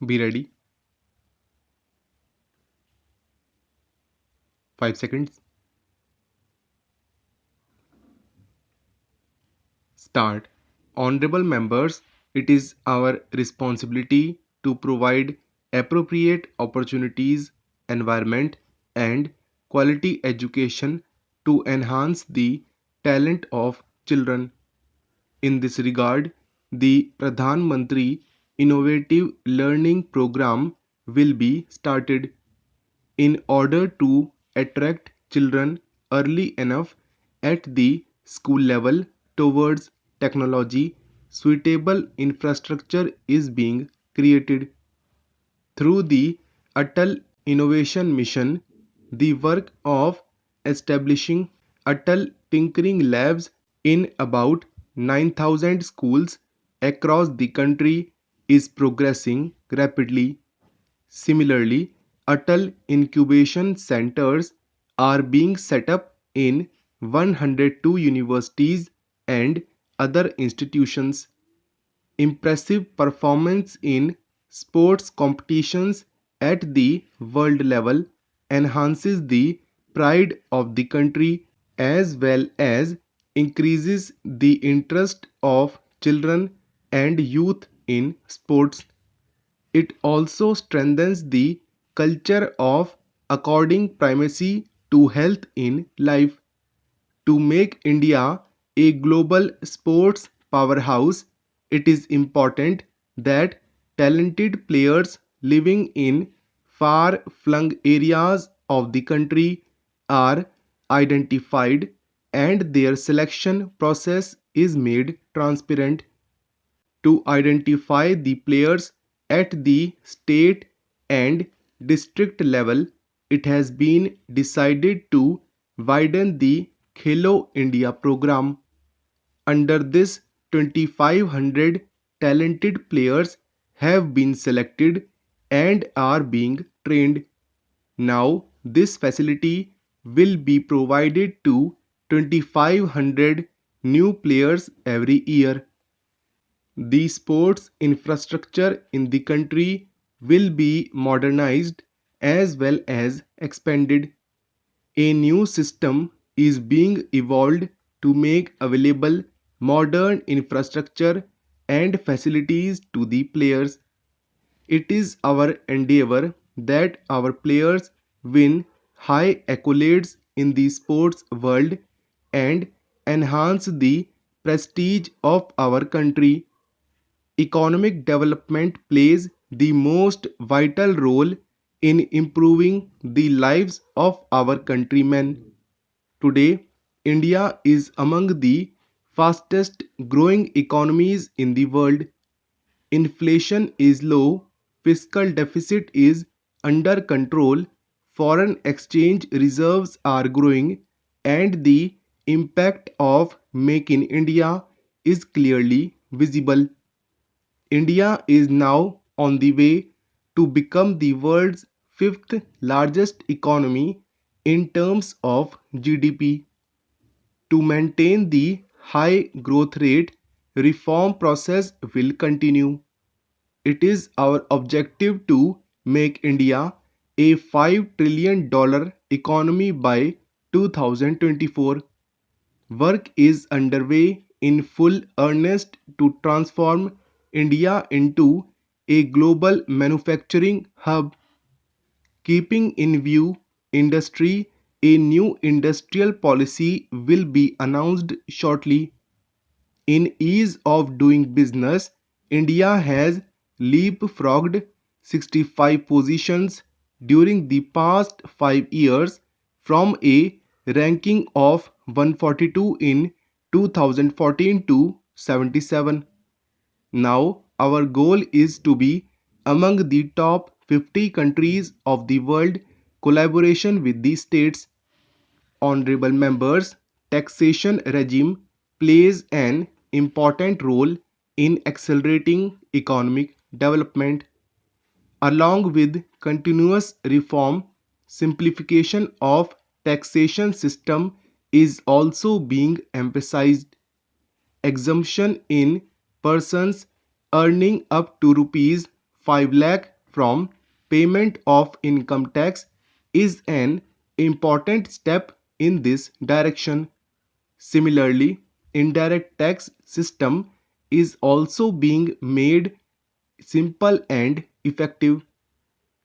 Be ready. 5 seconds. Start. Honorable members, it is our responsibility to provide appropriate opportunities, environment, and quality education to enhance the talent of children. In this regard, the Pradhan Mantri Innovative Learning Program will be started in order to attract children early enough at the school level towards technology. Suitable infrastructure is being created through the Atal Innovation Mission. The work of establishing Atal Tinkering Labs in about 9,000 schools across the country is progressing rapidly. Similarly, Atal incubation centers are being set up in 102 universities and other institutions. Impressive performance in sports competitions at the world level enhances the pride of the country as well as increases the interest of children and youth in sports. It also strengthens the culture of according primacy to health in life. To make India a global sports powerhouse, it is important that talented players living in far flung areas of the country are identified and their selection process is made transparent. To identify the players at the state and district level, it has been decided to widen the Khelo India program. Under this, 2,500 talented players have been selected and are being trained. Now, this facility will be provided to 2,500 new players every year. The sports infrastructure in the country will be modernized as well as expanded. A new system is being evolved to make available modern infrastructure and facilities to the players. It is our endeavor that our players win high accolades in the sports world and enhance the prestige of our country. Economic development plays the most vital role in improving the lives of our countrymen. Today, India is among the fastest growing economies in the world. Inflation is low, fiscal deficit is under control, foreign exchange reserves are growing, and the impact of Make in India is clearly visible. India is now on the way to become the world's fifth largest economy in terms of GDP. To maintain the high growth rate, reform process will continue. It is our objective to make India a $5 trillion economy by 2024. Work is underway in full earnest to transform India into a global manufacturing hub. Keeping in view industry, a new industrial policy will be announced shortly. In ease of doing business, India has leapfrogged 65 positions during the past 5 years from a ranking of 142 in 2014 to 77. Now, our goal is to be among the top 50 countries of the world. Collaboration with the states. Honorable members, taxation regime plays an important role in accelerating economic development. Along with continuous reform, simplification of taxation system is also being emphasized. Exemption in persons earning up to rupees 5 lakh from payment of income tax is an important step in this direction. Similarly, indirect tax system is also being made simple and effective.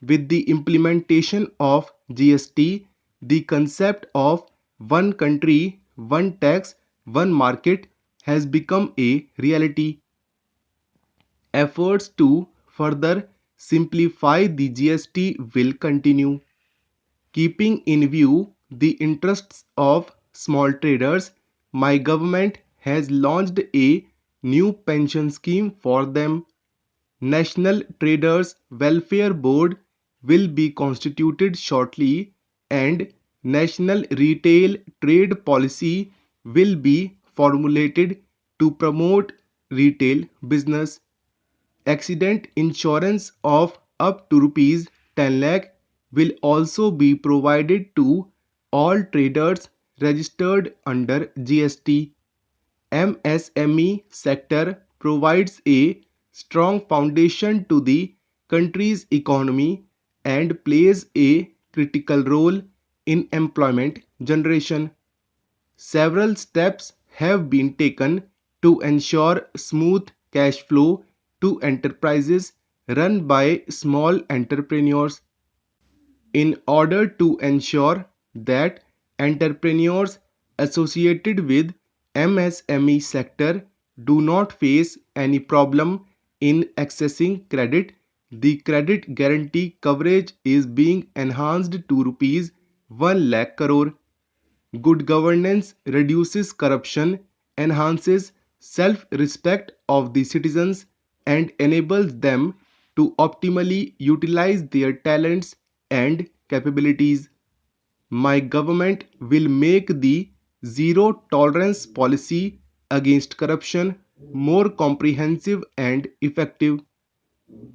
With the implementation of GST, the concept of one country, one tax, one market has become a reality. Efforts to further simplify the GST will continue. Keeping in view the interests of small traders, my government has launched a new pension scheme for them. National Traders Welfare Board will be constituted shortly, and National Retail Trade Policy will be formulated to promote retail business. Accident insurance of up to rupees 10 lakh will also be provided to all traders registered under GST. MSME sector provides a strong foundation to the country's economy and plays a critical role in employment generation. Several steps have been taken to ensure smooth cash flow to enterprises run by small entrepreneurs. In order to ensure that entrepreneurs associated with MSME sector do not face any problem in accessing credit, the credit guarantee coverage is being enhanced to rupees 1 lakh crore. Good governance reduces corruption, enhances self-respect of the citizens, and enables them to optimally utilize their talents and capabilities. My government will make the zero tolerance policy against corruption more comprehensive and effective.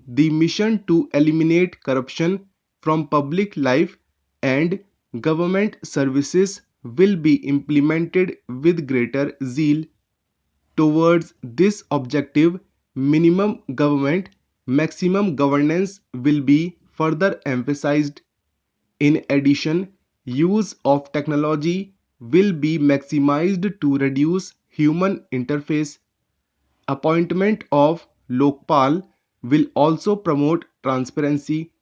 The mission to eliminate corruption from public life and government services will be implemented with greater zeal. Towards this objective, minimum government, maximum governance will be further emphasized. In addition, use of technology will be maximized to reduce human interface. Appointment of Lokpal will also promote transparency.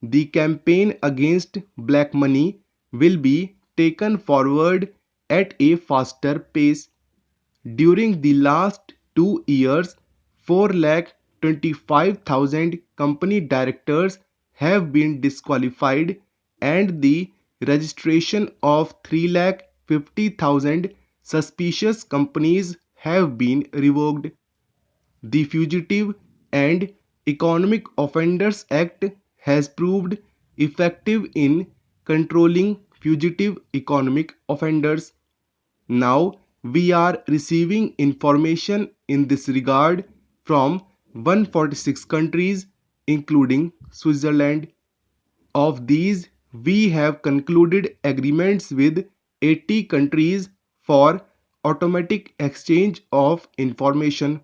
The campaign against black money will be taken forward at a faster pace. During the last 2 years, 4,25,000 company directors have been disqualified and the registration of 3,50,000 suspicious companies have been revoked. The Fugitive and Economic Offenders Act has proved effective in controlling fugitive economic offenders. Now we are receiving information in this regard from 146 countries, including Switzerland. Of these, we have concluded agreements with 80 countries for automatic exchange of information.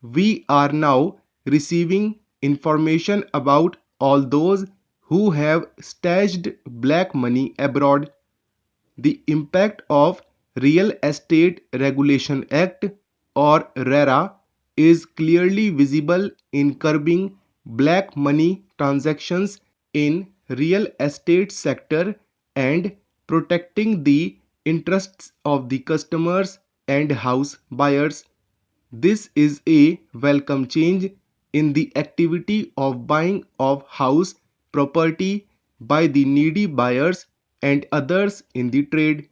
We are now receiving information about all those who have stashed black money abroad. The impact of Real Estate Regulation Act or RERA is clearly visible in curbing black money transactions in real estate sector and protecting the interests of the customers and house buyers. This is a welcome change in the activity of buying of house property by the needy buyers and others in the trade.